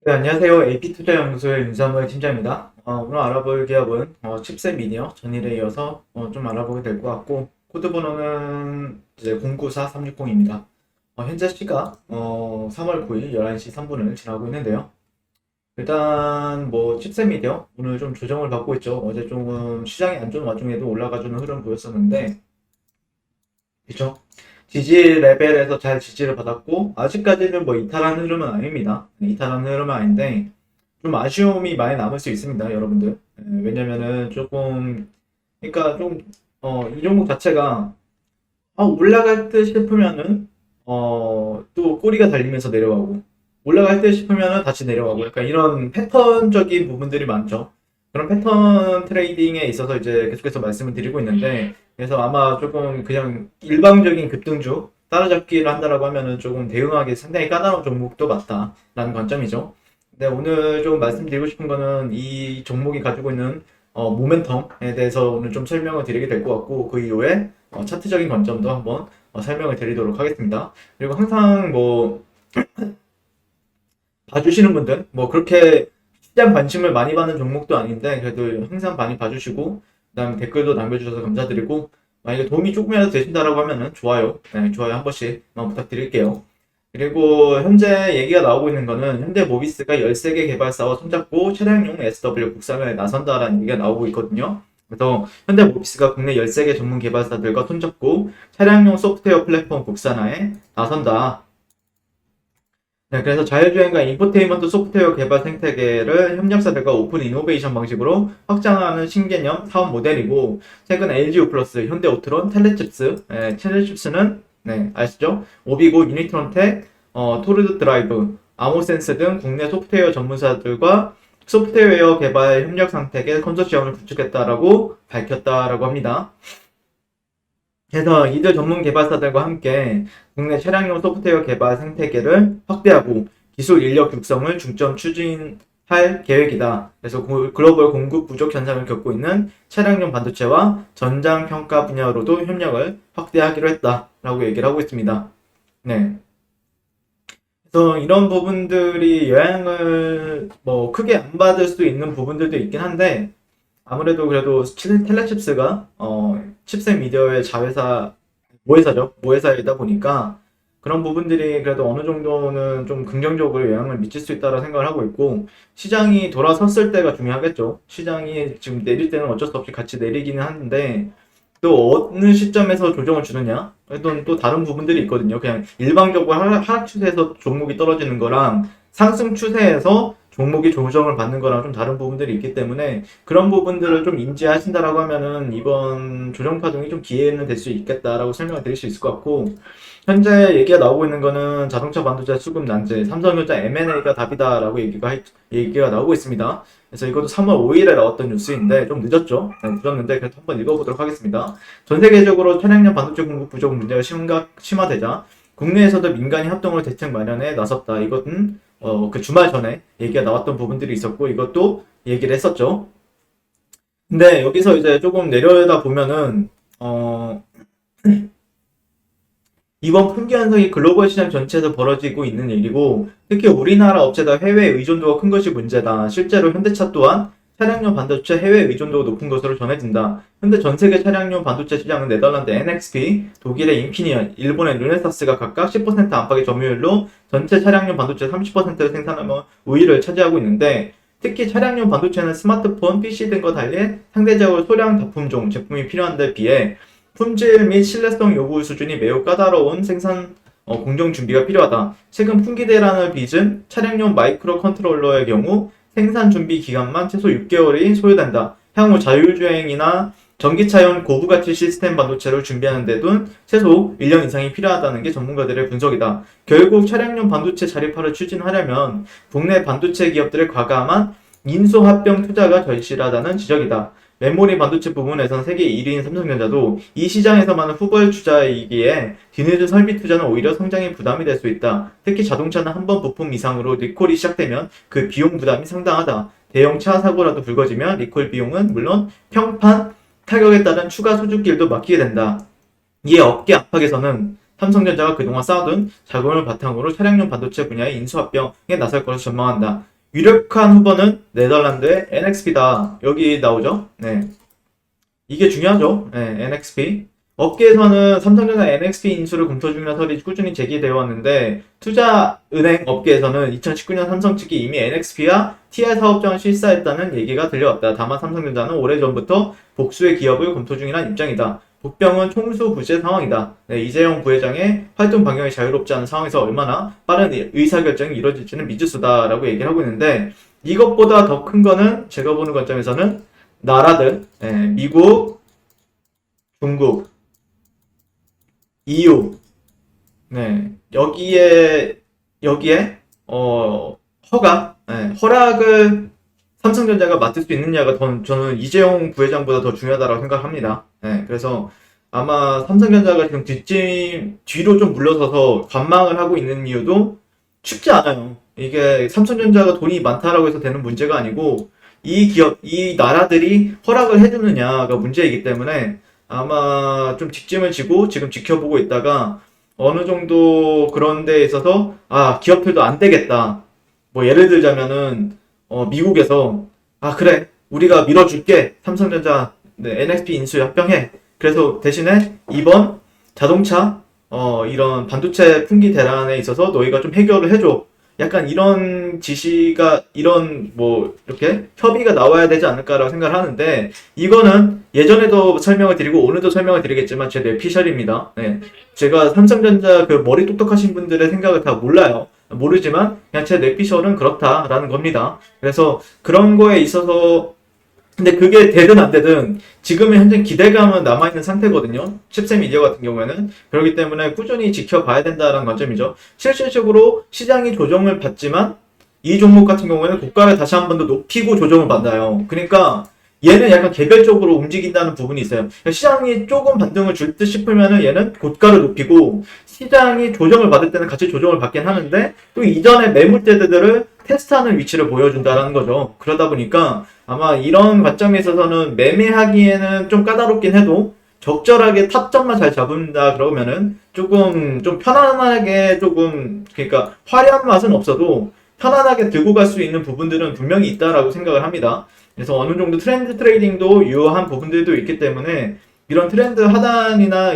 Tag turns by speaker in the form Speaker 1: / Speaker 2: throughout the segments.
Speaker 1: 네, 안녕하세요. AP투자연구소의 윤사무엘 팀장입니다. 오늘 알아볼 기업은 칩셋 미디어 전일에 이어서 좀 알아보게 될 것 같고, 코드 번호는 이제 094360입니다. 현재 시각 3월 9일 11시 3분을 지나고 있는데요. 일단 뭐 칩셋 미디어 오늘 좀 조정을 받고 있죠. 어제 조금 시장이 안 좋은 와중에도 올라가주는 흐름 보였었는데, 그쵸? 지지 레벨에서 잘 지지를 받았고, 아직까지는 뭐 이탈한 흐름은 아닙니다. 이탈한 흐름은 아닌데, 좀 아쉬움이 많이 남을 수 있습니다, 여러분들. 왜냐면은 조금, 그러니까 좀, 이 종목 자체가, 올라갈 듯 싶으면은, 또 꼬리가 달리면서 내려가고, 올라갈 듯 싶으면은 다시 내려가고, 약간 이런 패턴적인 부분들이 많죠. 그런 패턴 트레이딩에 있어서 이제 계속해서 말씀을 드리고 있는데, 그래서 아마 조금 그냥 일방적인 급등주, 따라잡기를 한다라고 하면은 조금 대응하기 상당히 까다로운 종목도 맞다라는 관점이죠. 네, 오늘 좀 말씀드리고 싶은 거는 이 종목이 가지고 있는 모멘텀에 대해서 오늘 좀 설명을 드리게 될 것 같고, 그 이후에 차트적인 관점도 한번 설명을 드리도록 하겠습니다. 그리고 항상 뭐 봐주시는 분들, 뭐 그렇게 시장 관심을 많이 받는 종목도 아닌데 그래도 항상 많이 봐주시고, 그다음에 댓글도 남겨주셔서 감사드리고, 만약에 도움이 조금이라도 되신다라고 하면은 좋아요, 네, 좋아요 한 번씩만 부탁드릴게요. 그리고 현재 얘기가 나오고 있는 거는 현대모비스가 13개 개발사와 손잡고 차량용 SW 국산에 나선다라는 얘기가 나오고 있거든요. 그래서 현대모비스가 국내 13개 전문 개발사들과 손잡고 차량용 소프트웨어 플랫폼 국산화에 나선다. 네, 그래서 자율주행과 인포테인먼트 소프트웨어 개발 생태계를 협력사들과 오픈 이노베이션 방식으로 확장하는 신개념 사업 모델이고, 최근 LG U+, 현대오트론, 텔레칩스는 네, 아시죠? 오비고, 유니트론텍, 토르드 드라이브, 아모센스 등 국내 소프트웨어 전문사들과 소프트웨어 개발 협력 생태계 컨소시엄을 구축했다라고 밝혔다라고 합니다. 그래서 이들 전문 개발사들과 함께 국내 차량용 소프트웨어 개발 생태계를 확대하고 기술 인력 육성을 중점 추진할 계획이다. 그래서 글로벌 공급 부족 현상을 겪고 있는 차량용 반도체와 전장 평가 분야로도 협력을 확대하기로 했다라고 얘기를 하고 있습니다. 네. 그래서 이런 부분들이 영향을 뭐 크게 안 받을 수 있는 부분들도 있긴 한데, 아무래도 그래도 텔레칩스가 칩셋 미디어의 자회사 모회사죠. 모회사이다 보니까 그런 부분들이 그래도 어느 정도는 좀 긍정적으로 영향을 미칠 수 있다고 생각을 하고 있고, 시장이 돌아섰을 때가 중요하겠죠. 시장이 지금 내릴 때는 어쩔 수 없이 같이 내리기는 하는데, 또 어느 시점에서 조정을 주느냐, 또 다른 부분들이 있거든요. 그냥 일방적으로 하락 추세에서 종목이 떨어지는 거랑 상승 추세에서 종목이 조정을 받는 거랑 좀 다른 부분들이 있기 때문에, 그런 부분들을 좀 인지하신다라고 하면은 이번 조정 파동이 좀 기회는 될 수 있겠다라고 설명을 드릴 수 있을 것 같고, 현재 얘기가 나오고 있는 거는 자동차 반도체 수급 난제, 삼성전자 M&A가 답이다라고 얘기가 나오고 있습니다. 그래서 이것도 3월 5일에 나왔던 뉴스인데 좀 늦었죠. 네, 늦었는데 그래도 한번 읽어보도록 하겠습니다. 전 세계적으로 차량용 반도체 공급 부족 문제가 심화되자 국내에서도 민간이 합동으로 대책 마련에 나섰다. 이것은 그 주말 전에 얘기가 나왔던 부분들이 있었고, 이것도 얘기를 했었죠. 근데 여기서 이제 조금 내려다 보면은 이번 품귀 현상이 글로벌 시장 전체에서 벌어지고 있는 일이고, 특히 우리나라 업체가 해외 의존도가 큰 것이 문제다. 실제로 현대차 또한 차량용 반도체 해외 의존도가 높은 것으로 전해진다. 현재 전 세계 차량용 반도체 시장은 네덜란드 NXP, 독일의 인피니언, 일본의 르네사스가 각각 10% 안팎의 점유율로 전체 차량용 반도체 30%를 생산하며 우위를 차지하고 있는데, 특히 차량용 반도체는 스마트폰, PC 등과 달리 상대적으로 소량 다품종 제품이 필요한 데 비해 품질 및 신뢰성 요구 수준이 매우 까다로운 생산 공정 준비가 필요하다. 최근 품귀대란을 빚은 차량용 마이크로 컨트롤러의 경우 생산 준비 기간만 최소 6개월이 소요된다. 향후 자율주행이나 전기차용 고부가치 시스템 반도체를 준비하는 데도 최소 1년 이상이 필요하다는 게 전문가들의 분석이다. 결국 차량용 반도체 자립화를 추진하려면 국내 반도체 기업들의 과감한 인수합병 투자가 절실하다는 지적이다. 메모리 반도체 부분에선 세계 1위인 삼성전자도 이 시장에서만은 후벌 주자이기에 뒤늦은 설비 투자는 오히려 성장에 부담이 될 수 있다. 특히 자동차는 한 번 부품 이상으로 리콜이 시작되면 그 비용 부담이 상당하다. 대형 차 사고라도 불거지면 리콜 비용은 물론 평판 타격에 따른 추가 수주길도 막히게 된다. 이에 업계 안팎에서는 삼성전자가 그동안 쌓아둔 자금을 바탕으로 차량용 반도체 분야의 인수합병에 나설 것을 전망한다. 유력한 후보는 네덜란드의 NXP다. 여기 나오죠? 네. 이게 중요하죠. 네, NXP. 업계에서는 삼성전자 NXP 인수를 검토 중이라는 설이 꾸준히 제기되어 왔는데, 투자은행 업계에서는 2019년 삼성 측이 이미 NXP와 TI 사업장을 실사했다는 얘기가 들려왔다. 다만 삼성전자는 오래전부터 복수의 기업을 검토 중이라는 입장이다. 복병은 총수부재 상황이다. 네, 이재용 부회장의 활동 반경이 자유롭지 않은 상황에서 얼마나 빠른 의사결정이 이루어질지는 미지수다라고 얘기를 하고 있는데, 이것보다 더 큰 거는 제가 보는 관점에서는 나라들, 미국, 중국, EU, 여기에, 허락을 삼성전자가 맡을 수 있느냐가 저는 이재용 부회장보다 더 중요하다고 생각합니다. 그래서 아마 삼성전자가 지금 뒤로 좀 물러서서 관망을 하고 있는 이유도 쉽지 않아요. 이게 삼성전자가 돈이 많다라고 해서 되는 문제가 아니고, 이 나라들이 허락을 해주느냐가 문제이기 때문에 아마 좀 뒷짐을 지고 지금 지켜보고 있다가 어느 정도 그런 데에 있어서 기업들도 안 되겠다. 뭐 예를 들자면은 미국에서 그래 우리가 밀어줄게 삼성전자 NXP 인수에 합병해. 그래서 대신에 이번 자동차 이런 반도체 품귀 대란에 있어서 너희가 좀 해결을 해줘. 약간 이런 이런 이렇게 협의가 나와야 되지 않을까라고 생각을 하는데, 이거는 예전에도 설명을 드리고 오늘도 설명을 드리겠지만 제 뇌피셜입니다. 제가 삼성전자 그 머리 똑똑하신 분들의 생각을 다 몰라요. 모르지만 그냥 제 뇌피셜은 그렇다라는 겁니다. 그래서 그런 거에 있어서 근데 그게 되든 안 되든 지금의 현재 기대감은 남아있는 상태거든요. 칩셋 미디어 같은 경우에는. 그렇기 때문에 꾸준히 지켜봐야 된다는 관점이죠. 실질적으로 시장이 조정을 받지만 이 종목 같은 경우에는 고가를 다시 한 번 더 높이고 조정을 받아요. 그러니까 얘는 약간 개별적으로 움직인다는 부분이 있어요. 시장이 조금 반등을 줄 듯 싶으면은 얘는 고가를 높이고, 시장이 조정을 받을 때는 같이 조정을 받긴 하는데 또 이전에 매물대들을 테스트하는 위치를 보여준다는 거죠. 그러다 보니까 아마 이런 관점에 있어서는 매매하기에는 좀 까다롭긴 해도 적절하게 타점만 잘 잡는다 그러면은 조금 좀 편안하게 그러니까 화려한 맛은 없어도 편안하게 들고 갈 수 있는 부분들은 분명히 있다라고 생각을 합니다. 그래서 어느 정도 트렌드 트레이딩도 유효한 부분들도 있기 때문에 이런 트렌드 하단이나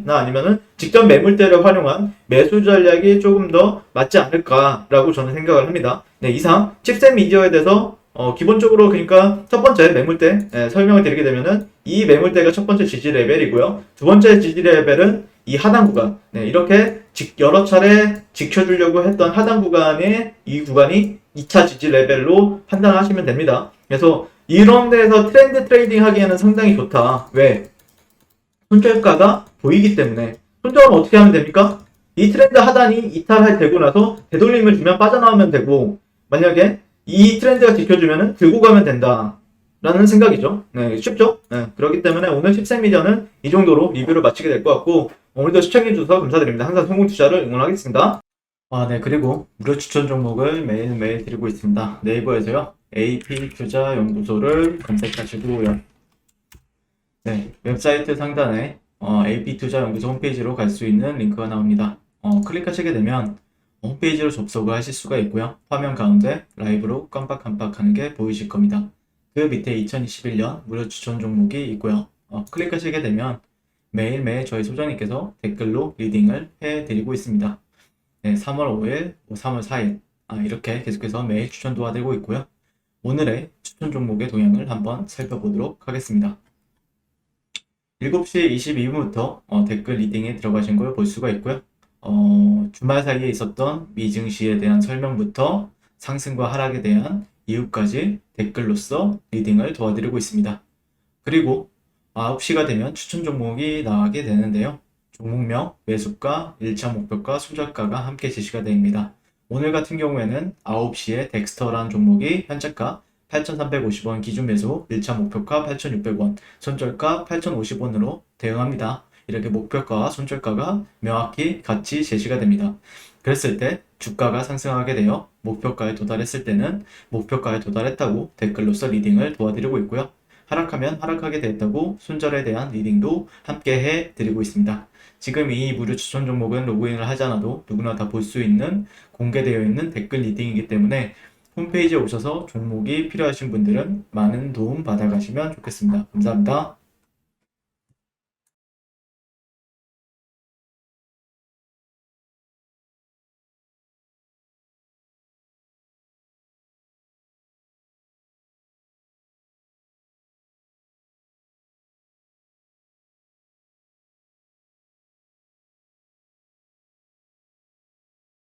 Speaker 1: 아니면은 직전 매물대를 활용한 매수 전략이 조금 더 맞지 않을까라고 저는 생각을 합니다. 이상 칩셋 미디어에 대해서 기본적으로 그러니까 첫 번째 매물대 설명을 드리게 되면은 이 매물대가 첫 번째 지지 레벨이고요. 두 번째 지지 레벨은 이 하단 구간. 이렇게 여러 차례 지켜주려고 했던 하단 구간의 이 구간이 2차 지지 레벨로 판단하시면 됩니다. 그래서 이런 데서 트렌드 트레이딩 하기에는 상당히 좋다. 왜? 손절가가 보이기 때문에. 손절은 어떻게 하면 됩니까? 이 트렌드 하단이 이탈할 되고 나서 되돌림을 주면 빠져나오면 되고, 만약에 이 트렌드가 지켜주면 들고 가면 된다 라는 생각이죠. 쉽죠? 그렇기 때문에 오늘 칩셋 미디어는 이 정도로 리뷰를 마치게 될 것 같고, 오늘도 시청해주셔서 감사드립니다. 항상 성공 투자를 응원하겠습니다. 그리고 무료 추천 종목을 매일매일 드리고 있습니다. 네이버에서요, AP투자연구소를 검색하시고요. 웹사이트 상단에 AP투자연구소 홈페이지로 갈 수 있는 링크가 나옵니다. 클릭하시게 되면 홈페이지로 접속을 하실 수가 있고요. 화면 가운데 라이브로 깜빡깜빡하는 게 보이실 겁니다. 그 밑에 2021년 무료 추천 종목이 있고요. 클릭하시게 되면 매일매일 저희 소장님께서 댓글로 리딩을 해드리고 있습니다. 3월 5일, 3월 4일 이렇게 계속해서 매일 추천 도와드리고 있고요. 오늘의 추천 종목의 동향을 한번 살펴보도록 하겠습니다. 7시 22분부터 댓글 리딩에 들어가신 걸 볼 수가 있고요. 주말 사이에 있었던 미증시에 대한 설명부터 상승과 하락에 대한 이유까지 댓글로서 리딩을 도와드리고 있습니다. 그리고 9시가 되면 추천 종목이 나가게 되는데요. 종목명, 매수가, 1차 목표가, 손절가가 함께 제시가 됩니다. 오늘 같은 경우에는 9시에 덱스터라는 종목이 현재가 8,350원 기준 매수, 1차 목표가 8,600원, 손절가 8,050원으로 대응합니다. 이렇게 목표가와 손절가가 명확히 같이 제시가 됩니다. 그랬을 때 주가가 상승하게 되어 목표가에 도달했을 때는 목표가에 도달했다고 댓글로서 리딩을 도와드리고 있고요. 하락하면 하락하게 되었다고 손절에 대한 리딩도 함께 해드리고 있습니다. 지금 이 무료 추천 종목은 로그인을 하지 않아도 누구나 다 볼 수 있는 공개되어 있는 댓글 리딩이기 때문에 홈페이지에 오셔서 종목이 필요하신 분들은 많은 도움 받아가시면 좋겠습니다. 감사합니다.